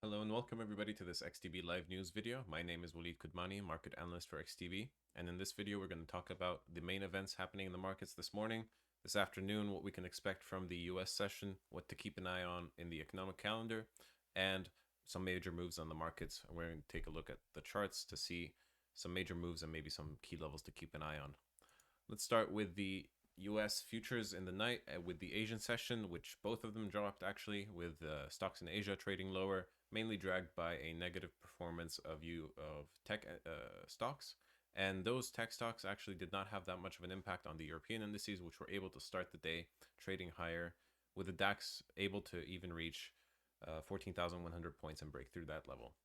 Hello and welcome everybody to this XTB live news video. My name is Walid Koudmani, market analyst for XTB. And in this video, we're going to talk about the main events happening in the markets this morning, this afternoon, what we can expect from the US session, what to keep an eye on in the economic calendar, and some major moves on the markets. We're going to take a look at the charts to see some major moves and maybe some key levels to keep an eye on. Let's start with the US futures in the night with the Asian session, which both of them dropped actually, with stocks in Asia trading lower, mainly dragged by a negative performance of tech stocks. And those tech stocks actually did not have that much of an impact on the European indices, which were able to start the day trading higher, with the DAX able to even reach 14,100 points and break through that level.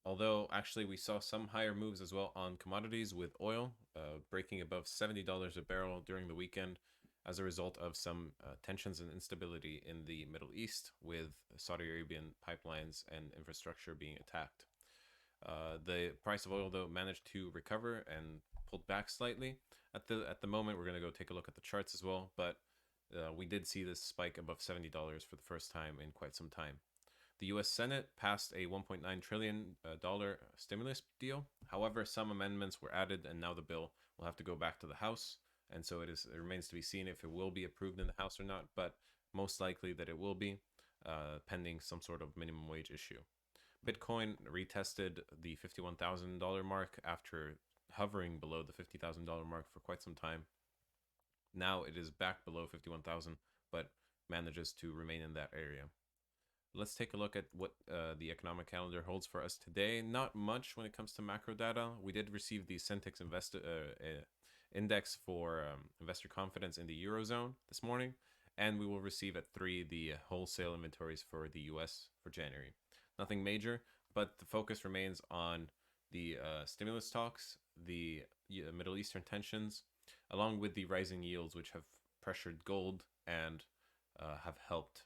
Although actually we saw some higher moves as well on commodities, with oil breaking above $70 a barrel during the weekend as a result of some tensions and instability in the Middle East, with Saudi Arabian pipelines and infrastructure being attacked. The price of oil, though, managed to recover and pulled back slightly. At the moment, we're going to go take a look at the charts as well, but we did see this spike above $70 for the first time in quite some time. The US Senate passed a $1.9 trillion stimulus deal. However, some amendments were added, and now the bill will have to go back to the House. And so it remains to be seen if it will be approved in the House or not, but most likely that it will be, pending some sort of minimum wage issue. Bitcoin retested the $51,000 mark after hovering below the $50,000 mark for quite some time. Now it is back below 51,000, but manages to remain in that area. Let's take a look at what the economic calendar holds for us today. Not much when it comes to macro data. We did receive the Centix index for investor confidence in the Eurozone this morning, and we will receive at 3 the wholesale inventories for the US for January. Nothing major, but the focus remains on the stimulus talks, the Middle Eastern tensions, along with the rising yields, which have pressured gold and have helped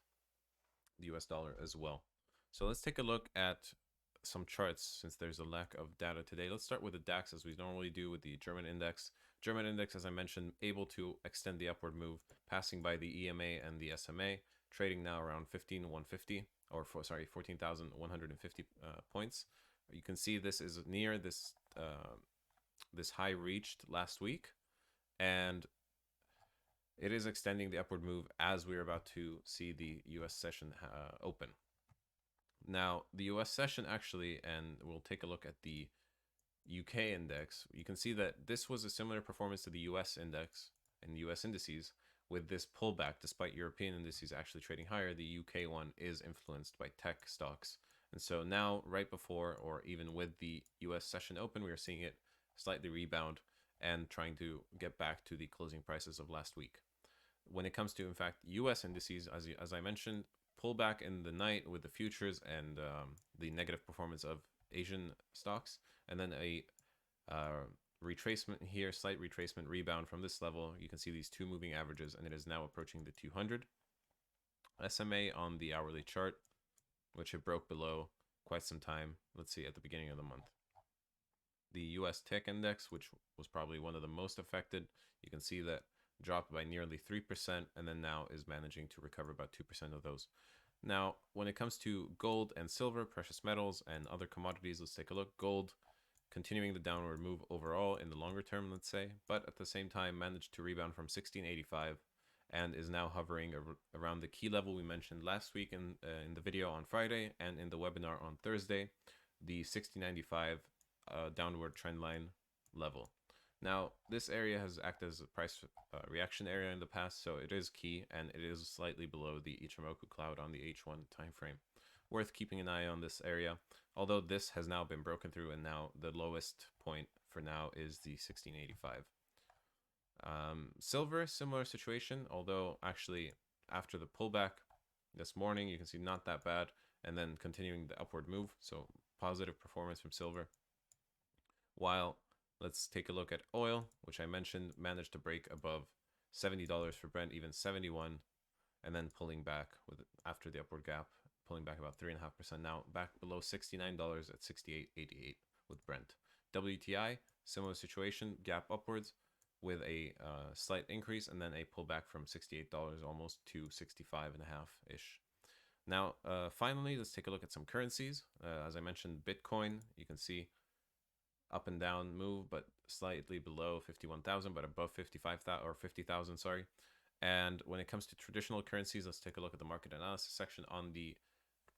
the US dollar as well. So let's take a look at some charts since there's a lack of data today. Let's start with the DAX as we normally do with the German index. German index, as I mentioned, able to extend the upward move, passing by the EMA and the SMA, trading now around 14,150 points. You can see this is near this this high reached last week, and it is extending the upward move as we're about to see the US session open. Now, the US session actually, and we'll take a look at the UK index, you can see that this was a similar performance to the US index and the US indices, with this pullback. Despite European indices actually trading higher, the UK one is influenced by tech stocks. And so now, right before or even with the US session open, we are seeing it slightly rebound and trying to get back to the closing prices of last week. When it comes to, in fact, US indices, as I mentioned, pullback in the night with the futures and the negative performance of Asian stocks, and then a retracement here, slight retracement rebound from this level. You can see these two moving averages, and it is now approaching the 200. SMA on the hourly chart, which it broke below quite some time. Let's see, at the beginning of the month. The US tech index, which was probably one of the most affected, you can see that dropped by nearly 3%, and then now is managing to recover about 2% of those. Now, when it comes to gold and silver, precious metals, and other commodities, let's take a look. Gold continuing the downward move overall in the longer term, let's say, but at the same time managed to rebound from 1685 and is now hovering around the key level we mentioned last week in the video on Friday and in the webinar on Thursday, the 1695 downward trend line level. Now, this area has acted as a price reaction area in the past, so it is key, and it is slightly below the Ichimoku cloud on the H1 timeframe. Worth keeping an eye on this area, although this has now been broken through, and now the lowest point for now is the 1685. Silver, similar situation, although actually after the pullback this morning, you can see not that bad, and then continuing the upward move, so positive performance from silver. While let's take a look at oil, which I mentioned managed to break above $70 for Brent, even 71, and then pulling back after the upward gap, pulling back about 3.5%. Now back below $69 at 68.88 with Brent. WTI, similar situation, gap upwards with a slight increase and then a pullback from $68 almost to 65.5 ish. Now, finally, let's take a look at some currencies. As I mentioned, Bitcoin, you can see up and down move, but slightly below 51,000, but above 55,000 or 50,000, sorry. And when it comes to traditional currencies, let's take a look at the market analysis section on the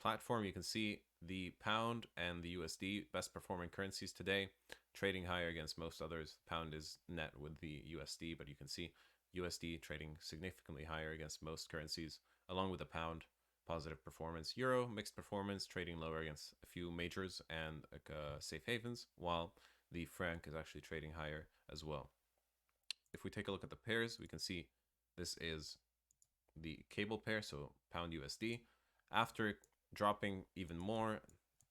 platform. You can see the pound and the USD, best performing currencies today, trading higher against most others. Pound is net with the USD, but you can see USD trading significantly higher against most currencies, along with the pound. Positive performance. Euro, mixed performance, trading lower against a few majors and safe havens, while the franc is actually trading higher as well. If we take a look at the pairs, we can see this is the cable pair, so pound USD. After dropping even more,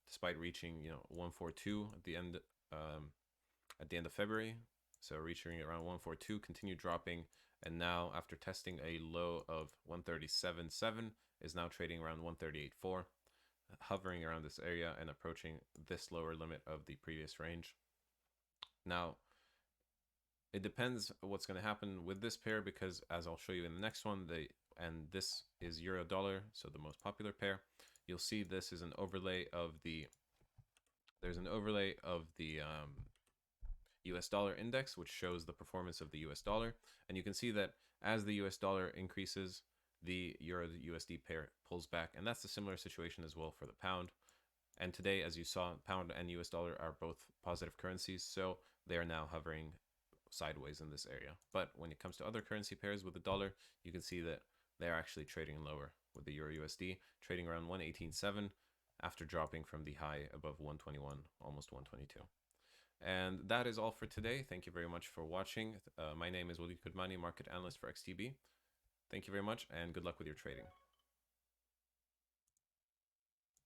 despite reaching 142 at the end of February, so reaching around 142, continued dropping, and now after testing a low of 137.7, is now trading around 138.4, hovering around this area and approaching this lower limit of the previous range. Now, it depends what's going to happen with this pair, because as I'll show you in the next one, and this is euro dollar, so the most popular pair. You'll see this is an overlay of the US dollar index, which shows the performance of the US dollar, and you can see that as the US dollar increases, the euro USD pair pulls back, and that's a similar situation as well for the pound. And today, as you saw, pound and US dollar are both positive currencies, so they are now hovering sideways in this area. But when it comes to other currency pairs with the dollar, you can see that they're actually trading lower, with the euro USD trading around 118.7 after dropping from the high above 121, almost 122. And that is all for today. Thank you very much for watching. My name is Walid Koudmani, market analyst for XTB. Thank you very much, and good luck with your trading.